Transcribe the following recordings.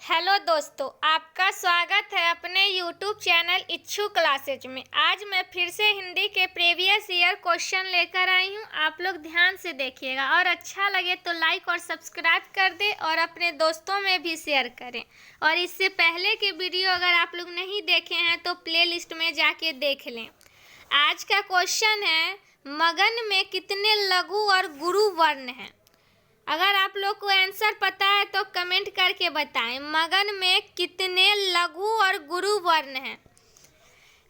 Hello दोस्तों, आपका स्वागत है अपने YouTube चैनल इच्छू क्लासेज में। आज मैं फिर से हिंदी के प्रीवियस ईयर क्वेश्चन लेकर आई हूं। आप लोग ध्यान से देखिएगा और अच्छा लगे तो लाइक और सब्सक्राइब कर दें और अपने दोस्तों में भी शेयर करें। और इससे पहले के वीडियो अगर आप लोग नहीं देखे हैं तो प्लेलिस्ट में जाके देख लें। आज का क्वेश्चन है, मगन में कितने लघु और गुरु वर्ण हैं? अगर आप लोग को आंसर पता है तो कमेंट करके बताएं। मगन में कितने लघु और गुरु वर्ण हैं?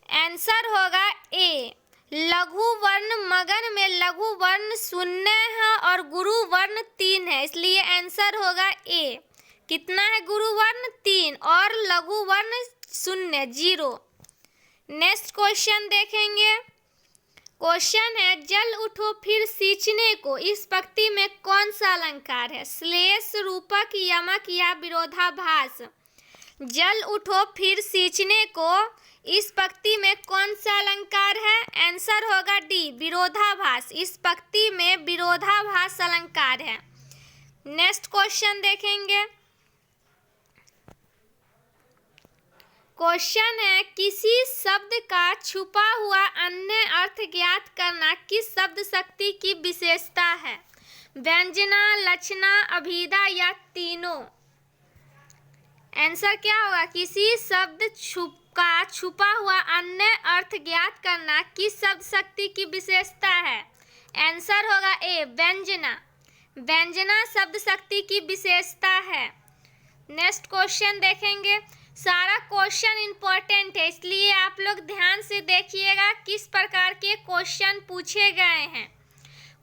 आंसर होगा ए। लघु वर्ण मगन में लघु वर्ण 0 है और गुरु वर्ण 3 है, इसलिए आंसर होगा ए। कितना है गुरु वर्ण? 3 और लघु वर्ण 0 0। नेक्स्ट क्वेश्चन देखेंगे। क्वेश्चन है, जल उठो फिर सींचने को, इस पंक्ति में कौन सा अलंकार है? श्लेष, रूपक, यमक या विरोधाभास? जल उठो फिर सींचने को, इस पंक्ति में कौन सा अलंकार है? आंसर होगा डी, विरोधाभास। इस पंक्ति में विरोधाभास अलंकार है। नेक्स्ट क्वेश्चन देखेंगे। क्वेश्चन है, किसी शब्द का छुपा हुआ अन्य अर्थ ज्ञात करना किस शब्द शक्ति की विशेषता है? व्यंजना, लक्षणा, अभिधा या तीनों? आंसर क्या होगा? किसी शब्द का छुपा हुआ अन्य अर्थ ज्ञात करना किस शब्द शक्ति की विशेषता है? आंसर होगा ए, व्यंजना। व्यंजना शब्द शक्ति की विशेषता है। नेक्स्ट क्वेश्चन देखेंगे। सारा क्वेश्चन इंपॉर्टेंट है, इसलिए आप लोग ध्यान से देखिएगा किस प्रकार के क्वेश्चन पूछे गए हैं।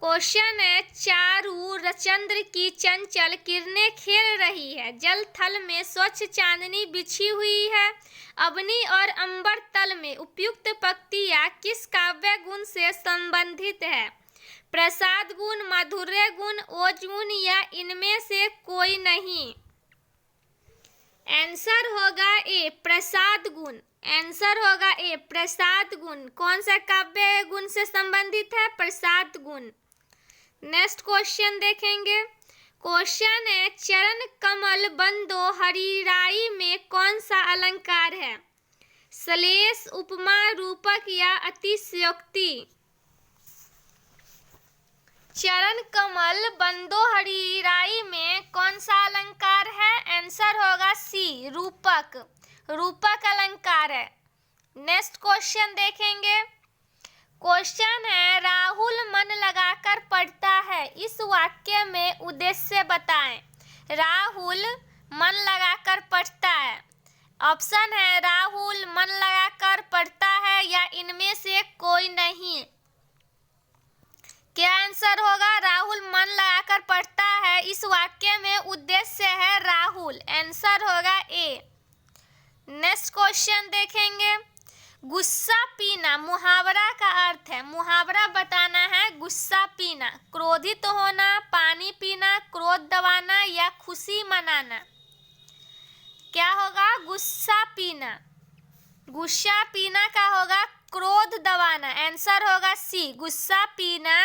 क्वेश्चन है, चारू चंद्र की चंचल किरणें खेल रही है, जल थल में स्वच्छ चांदनी बिछी हुई है, अवनी और अंबर तल में उपयुक्त पंक्तियां किस काव्य गुण से संबंधित है? प्रसाद गुण, माधुर्य गुण, ओज गुण या इनमें से कोई नहीं? आंसर होगा ए, प्रसाद गुण। आंसर होगा ए, प्रसाद गुण। कौन सा काव्य गुण से संबंधित है? प्रसाद गुण। नेक्स्ट क्वेश्चन देखेंगे। क्वेश्चन है, चरण कमल बंदो हरिराई में कौन सा अलंकार है? श्लेष, उपमा, रूपक या अतिशयोक्ति? चरण कमल बंदो हरिराई में कौन सा अलंकार है? आंसर होगा सी, रूपक। रूपक अलंकार है। नेक्स्ट क्वेश्चन देखेंगे। क्वेश्चन है, राहुल मन लगाकर पढ़ता है, इस वाक्य में उद्देश्य बताएं। राहुल मन लगाकर पढ़ता है। ऑप्शन है, राहुल मन लगाकर पढ़ता है या इनमें से कोई नहीं? क्या आंसर होगा? राहुल मन लगाकर पढ़ता है, इस वाक्य में उद्देश्य है राहुल। आंसर होगा ए। नेक्स्ट क्वेश्चन देखेंगे। गुस्सा पीना मुहावरा का अर्थ है। मुहावरा बताना है गुस्सा पीना। क्रोधित होना, पानी पीना, क्रोध दबाना या खुशी मनाना? क्या होगा? गुस्सा पीना। गुस्सा पीना का होगा क्रोध दबाना। आंसर होगा सी, गुस्सा पीना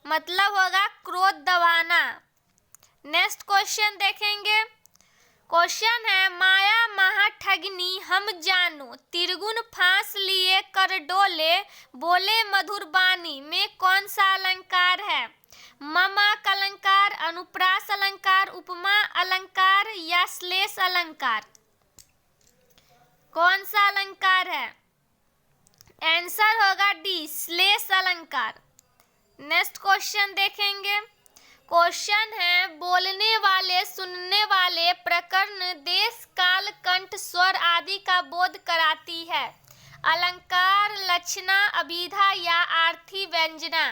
मतलब होगा क्रोध दबाना। नेक्स्ट क्वेश्चन देखेंगे। क्वेश्चन है, माया महा ठगनी हम जानू, त्रिगुण फांस लिए कर डोले, बोले मधुर बानी में कौन सा अलंकार है? ममाक अलंकार, अनुप्रास अलंकार, उपमा अलंकार या श्लेष अलंकार? कौन सा अलंकार है? आंसर होगा डी, श्लेष अलंकार। नेक्स्ट क्वेश्चन देखेंगे। क्वेश्चन है, बोलने वाले सुनने वाले प्रकरण देश काल कंठ स्वर आदि का बोध कराती है। अलंकार, लक्षणा, अभिधा या आर्थी व्यंजना?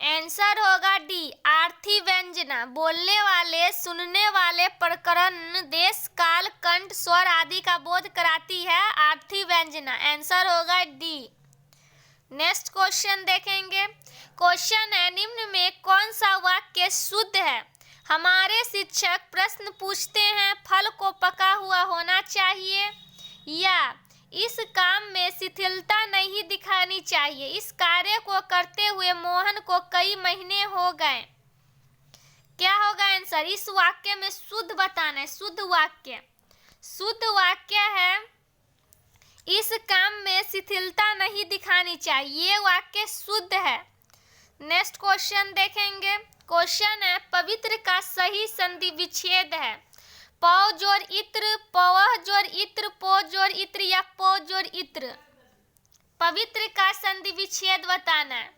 आंसर होगा डी, आर्थी व्यंजना। बोलने वाले सुनने वाले प्रकरण देश काल कंठ स्वर आदि का बोध कराती है, आर्थी व्यंजना। आंसर होगा डी। नेक्स्ट क्वेश्चन देखेंगे। क्वेश्चन है, निम्न में कौन सा वाक्य शुद्ध है? हमारे शिक्षक प्रश्न पूछते हैं, फल को पका हुआ होना चाहिए, या इस काम में शिथिलता नहीं दिखानी चाहिए, इस कार्य को करते हुए मोहन को कई महीने हो गए? क्या होगा आंसर? आंसर। इस वाक्य में शुद्ध बताना है, शुद्ध वाक्य। शुद्ध वाक्य है इस काम में शिथिलता नहीं दिखानी चाहिए, ये वाक्य शुद्ध है। नेक्स्ट क्वेश्चन देखेंगे। क्वेश्चन है पवित्र का सही संधि विच्छेद है पौ जोड़ इत्र, पवह जोड़ इत्र, पो जोड़ इत्र या पो जोड़ इत्र। पवित्र का संधि विच्छेद बताना है।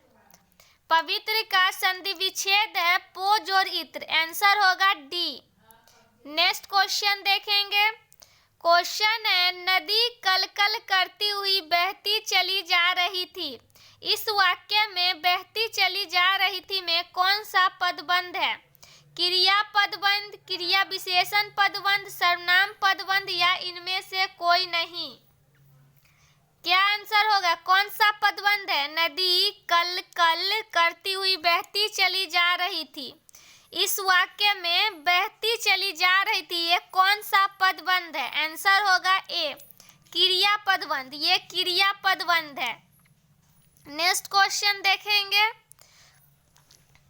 पवित्र का संधि विच्छेद है पो जोड़ इत्र, आंसर होगा डी। नेक्स्ट क्वेश्चन देखेंगे। क्वेश्चन है नदी कल कल करती हुई बहती चली जा रही थी। इस वाक्य में बहती चली जा रही थी में कौन सा पदबंध है? क्रिया पदबंध, क्रिया विशेषण पदबंध, सर्वनाम पदबंध या इनमें से कोई नहीं। क्या आंसर होगा? कौन सा पदबंध है? नदी कल कल करती हुई बहती चली जा रही थी। इस वाक्य में बहती चली जा रही थी, ये कौन सा पदबंध है? आंसर होगा ए, क्रिया पदबंध। ये क्रिया पदबंध है। नेक्स्ट क्वेश्चन देखेंगे।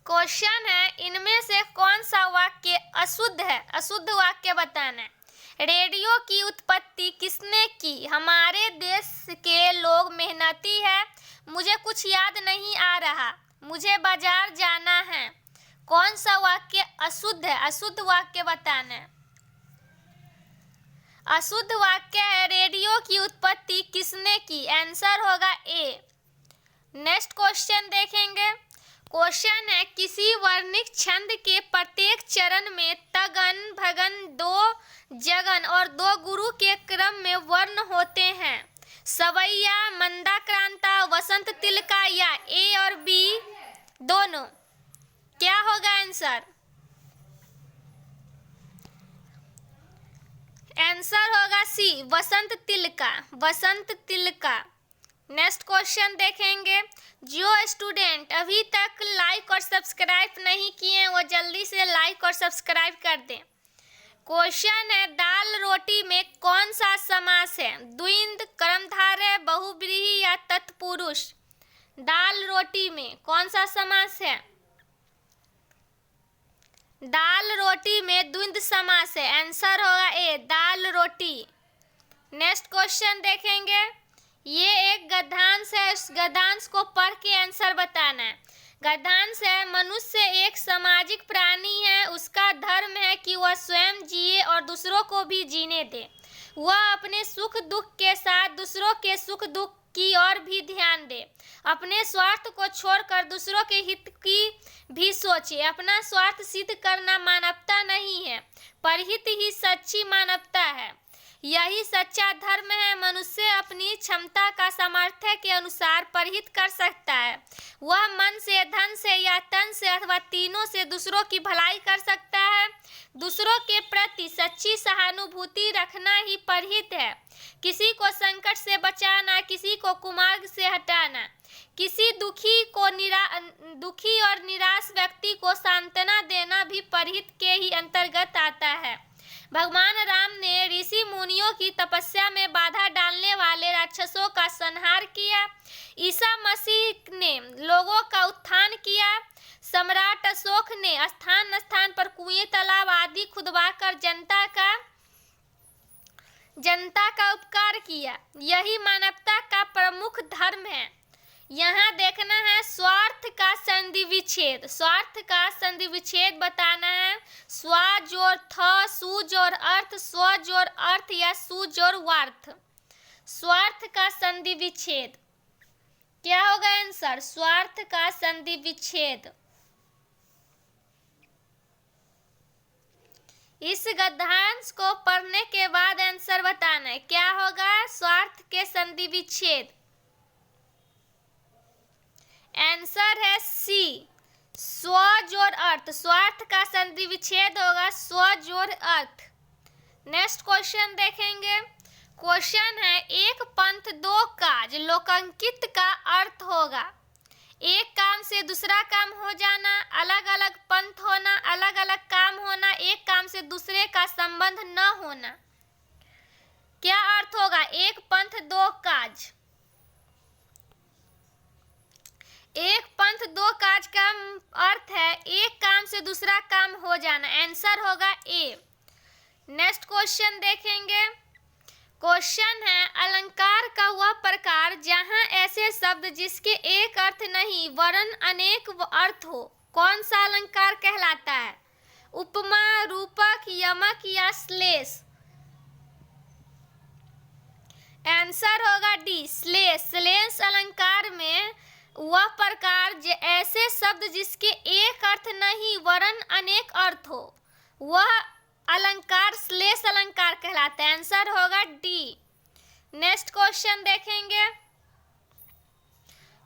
क्वेश्चन है इनमें से कौन सा वाक्य अशुद्ध है? अशुद्ध वाक्य बताना है। रेडियो की उत्पत्ति किसने की? हमारे देश के लोग मेहनती है, मुझे कुछ याद नहीं आ रहा, मुझे बाजार जाना है। कौन सा वाक्य अशुद्ध है? अशुद्ध वाक्य बताना है। अशुद्ध वाक्य है रेडियो की उत्पत्ति किसने की, आंसर होगा ए। नेक्स्ट क्वेश्चन देखेंगे। क्वेश्चन है किसी वर्णिक छंद के प्रत्येक चरण में तगन, भगन, दो जगन और दो गुरु के क्रम में वर्ण होते हैं। सवैया, मंदाक्रांता, वसंत तिलका या ए और बी दोनों। क्या होगा आंसर? आंसर होगा सी, वसंत तिलका, वसंत तिलका। नेक्स्ट क्वेश्चन देखेंगे। जो स्टूडेंट अभी तक लाइक और सब्सक्राइब नहीं किए वो जल्दी से लाइक और सब्सक्राइब कर दें। क्वेश्चन है दाल रोटी में कौन सा समास है? द्विंद, कर्मधारय, बहुव्रीहि या तत्पुरुष। दाल रोटी में कौन सा समास है? दाल रोटी में द्विंद समास है, आंसर होगा ए, दाल रोटी। नेक्स्ट क्वेश्चन देखेंगे। ये एक गद्यांश है, इस गद्यांश को पढ़ के आंसर बताना है। गद्यांश है मनुष्य एक सामाजिक प्राणी है, उसका धर्म है कि वह स्वयं जिए और दूसरों को भी जीने दे। वह अपने सुख दुख के साथ दूसरों के सुख दुख की ओर भी ध्यान दे। अपने स्वार्थ को छोड़कर दूसरों के हित की भी सोचे। अपना स्वार्थ सिद्ध करना मानवता नहीं है, परहित ही सच्ची मानवता है। यही सच्चा धर्म है। मनुष्य अपनी क्षमता का सामर्थ्य के अनुसार परहित कर सकता है। वह मन से, धन से या तन से अथवा तीनों से दूसरों की भलाई कर सकता है। दूसरों के प्रति सच्ची सहानुभूति रखना ही परहित है। किसी को संकट से बचाना, किसी को कुमार्ग से हटाना, किसी दुखी और निराश व्यक्ति को सांत्वना देना भी परहित के ही अंतर्गत आता है। भगवान राम ने ऋषि मुनियों की तपस्या में बाधा डालने वाले राक्षसों का संहार किया। ईसा मसीह ने लोगों का उत्थान किया। सम्राट अशोक ने स्थान स्थान पर कुएं, तालाब आदि खुदवाकर जनता का उपकार किया। यही मानवता का प्रमुख धर्म है। यहाँ देखना है स्वार्थ का संधि विच्छेद। स्वार्थ का संधि विच्छेद बताना है। स्वा जोड़ थ, सु जोड़ अर्थ, स्व जोड़ अर्थ या सु जोड़ वार्थ। स्वार्थ का संधि विच्छेद क्या होगा आंसर? स्वार्थ का संधि विच्छेद। इस गद्यांश को पढ़ने के बाद आंसर बताना है। क्या होगा स्वार्थ के संधि विच्छेद? आंसर है सी, स्व जोड़ अर्थ। स्वार्थ का संधि विच्छेद होगा स्व जोड़ अर्थ। नेक्स्ट क्वेश्चन देखेंगे। क्वेश्चन है एक पंथ दो काज लोकांकित का अर्थ होगा। एक काम से दूसरा काम हो जाना, अलग अलग पंथ होना, अलग अलग काम होना, एक काम से दूसरे का संबंध न होना। क्या अर्थ होगा? एक पंथ दो काज। एक पंथ दो काज का अर्थ है एक काम से दूसरा काम हो जाना। आंसर होगा ए। नेक्स्ट क्वेश्चन देखेंगे। क्वेश्चन है अलंकार का वह प्रकार जहां ऐसे शब्द जिसके एक अर्थ नहीं वरन अनेक अर्थ हो कौन सा अलंकार कहलाता है? उपमा, रूपक, यमक या श्लेष? आंसर होगा डी श्लेष। श्लेष अलंकार में वह प्रकार ऐसे शब्द जिसके एक अर्थ नहीं वरन अनेक अर्थ हो वह अलंकार श्लेष अलंकार कहलाता है। आंसर होगा डी। नेक्स्ट क्वेश्चन देखेंगे।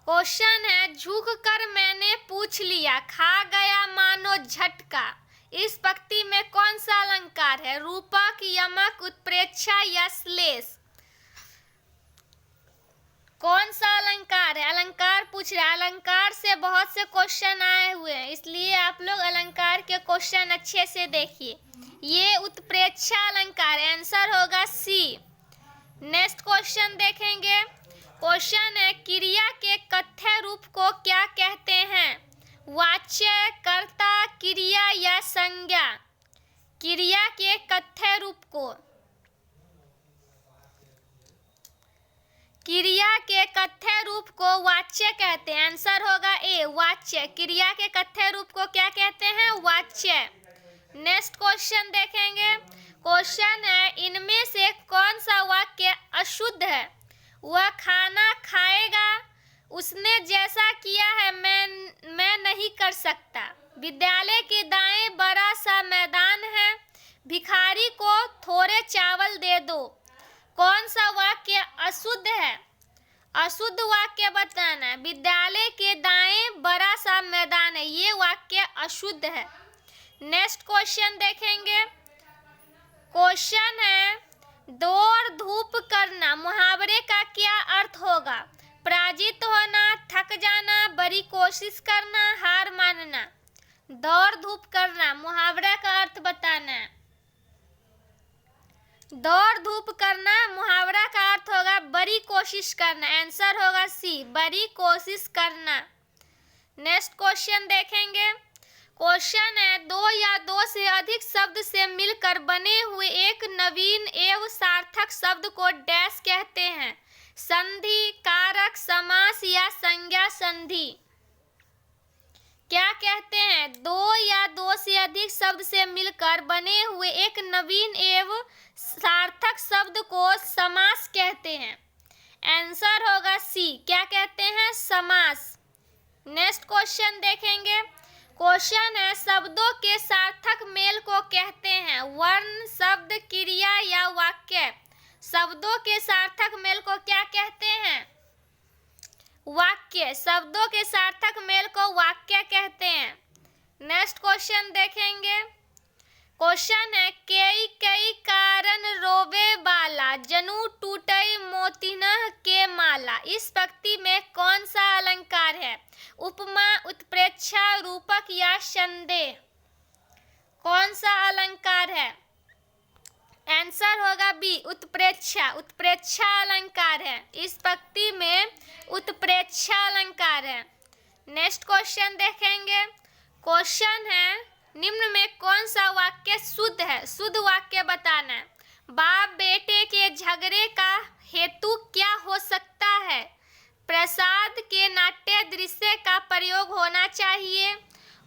क्वेश्चन है झुक कर मैंने पूछ लिया खा गया मानो झटका। इस पंक्ति में कौन सा अलंकार है? रूपक, यमक, उत्प्रेक्षा या श्लेष? कौन सा अलंकार है? अलंकार पूछ रहा है। अलंकार से बहुत से क्वेश्चन आए हुए हैं इसलिए आप लोग अलंकार के क्वेश्चन अच्छे से देखिए। ये उत्प्रेक्षा अलंकार है। आंसर होगा सी। नेक्स्ट क्वेश्चन देखेंगे। क्वेश्चन है क्रिया के कथ्य रूप को क्या कहते हैं? वाच्य, कर्ता, क्रिया या संज्ञा? क्रिया के कथ्य रूप को क्रिया के कथ्य रूप को वाच्य कहते हैं। आंसर होगा ए वाच्य। क्रिया के कथ्य रूप को क्या कहते हैं? वाच्य। नेक्स्ट क्वेश्चन देखेंगे। क्वेश्चन है इनमें से कौन सा वाक्य अशुद्ध है? वह खाना खाएगा, उसने जैसा किया है मैं नहीं कर सकता, विद्यालय के दाएं बड़ा सा मैदान है, भिखारी को थोड़े चावल दे दो। कौन सा वाक्य अशुद्ध है? अशुद्ध वाक्य बताना है। विद्यालय के दाएं बड़ा सा मैदान है, ये वाक्य अशुद्ध है। नेक्स्ट क्वेश्चन देखेंगे। क्वेश्चन है दौड़ धूप करना मुहावरे का क्या अर्थ होगा? पराजित होना, थक जाना, बड़ी कोशिश करना, हार मानना। दौड़ धूप करना मुहावरा का अर्थ बताना है। दौड़ धूप करना मुहावरा का अर्थ होगा बड़ी कोशिश करना। आंसर होगा सी बड़ी कोशिश करना। नेक्स्ट क्वेश्चन देखेंगे। क्वेश्चन है दो या दो से अधिक शब्द से मिलकर बने हुए एक नवीन एवं सार्थक शब्द को डैश कहते हैं? संधि, कारक, समास या संज्ञा संधि? क्या कहते हैं? दो या दो से अधिक शब्द से मिलकर बने हुए एक नवीन एवं सार्थक शब्द को समास कहते हैं। आंसर होगा सी। क्या कहते हैं? समास। नेक्स्ट क्वेश्चन देखेंगे। क्वेश्चन है शब्दों के सार्थक मेल को कहते हैं? वर्ण, शब्द, क्रिया या वाक्य? शब्दों के सार्थक मेल को क्या कहते हैं? वाक्य। शब्दों के सार्थक मेल को वाक्य कहते हैं। नेक्स्ट क्वेश्चन देखेंगे। क्वेश्चन है कई कई कारण रोवे बाला जनु टूटई मोतिनह के माला। इस पंक्ति में कौन सा अलंकार है? उपमा, उत्प्रेक्षा, रूपक या संदेह? कौन सा अलंकार है? आंसर होगा बी उत्प्रेक्षा। उत्प्रेक्षा अलंकार है। इस पंक्ति में उत्प्रेक्षा अलंकार है। नेक्स्ट क्वेश्चन देखेंगे। क्वेश्चन है निम्न में कौन सा वाक्य शुद्ध है? शुद्ध वाक्य बताना है। बाप बेटे के झगड़े का हेतु क्या हो सकता है? प्रसाद के नाट्य दृश्य का प्रयोग होना चाहिए।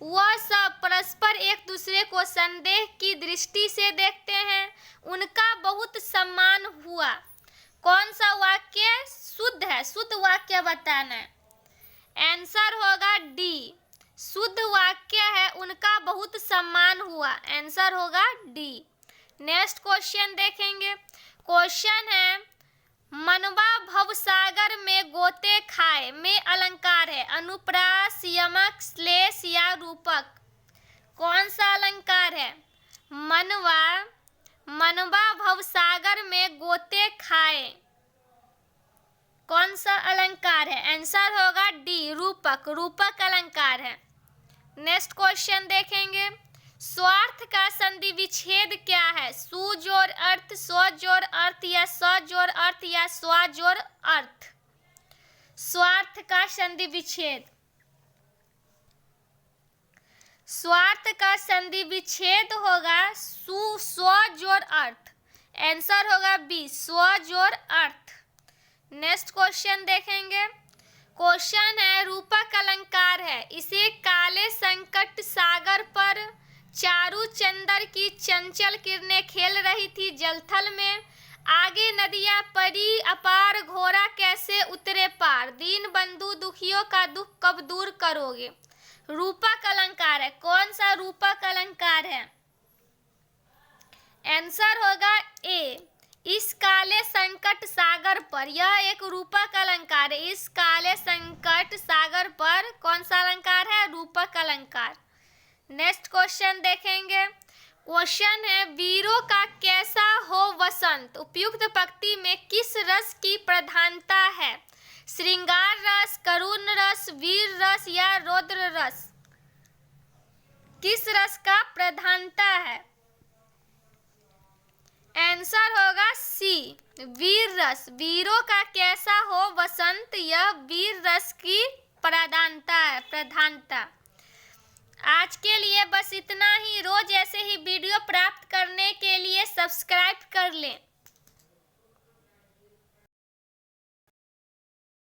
वह सब परस्पर एक दूसरे को संदेह की दृष्टि से देखते हैं। उनका बहुत सम्मान हुआ। कौन सा वाक्य शुद्ध है? शुद्ध वाक्य बताना है। आंसर होगा डी। शुद्ध वाक्य है उनका बहुत सम्मान हुआ। आंसर होगा डी। नेक्स्ट क्वेश्चन देखेंगे। क्वेश्चन है मनवा भवसागर में गोते खाए में अलंकार है? अनुप्रास, यमक, श्लेष या रूपक? कौन सा अलंकार है? मनवा भवसागर में गोते खाए कौन सा अलंकार है? आंसर होगा डी रूपक। रूपक अलंकार है। नेक्स्ट क्वेश्चन देखेंगे। स्वार्थ का संधि विच्छेद क्या है? सु जोड़ अर्थ, स्व जोड़ अर्थ या स जोड़ अर्थ या स्व जोड़ अर्थ? स्वार्थ का संधि विच्छेद स्वार्थ का संधि विच्छेद होगा स्व जोड़ अर्थ। आंसर होगा बी, स्व जोड़ अर्थ। नेक्स्ट क्वेश्चन देखेंगे। क्वेश्चन है रूपक अलंकार है, इसे काले संकट सागर पर चारू चंदर की चंचल किरणें खेल रही थी जलथल में, आगे नदियां परी अपार घोड़ा कैसे उतरे पार, दीन बंधु दुखियों का दुख कब दूर करोगे। रूपक अलंकार है, कौन सा रूपक अलंकार है। आंसर होगा ए, इस काले संकट सागर पर। यह एक रूपक अलंकार है। इस काले संकट सागर पर कौन सा अलंकार है, रूपक अलंकार। नेक्स्ट क्वेश्चन देखेंगे। क्वेश्चन है वीरों का कैसा हो वसंत, उपयुक्त पंक्ति में किस रस की प्रधानता है, श्रृंगार रस, करुण रस, वीर रस या रौद्र रस। किस रस का प्रधानता है। आंसर होगा सी, वीर रस। वीरों का कैसा हो वसंत, यह वीर रस की प्रधानता है, प्रधानता। आज के लिए बस इतना ही। रोज ऐसे ही वीडियो प्राप्त करने के लिए सब्सक्राइब कर लें।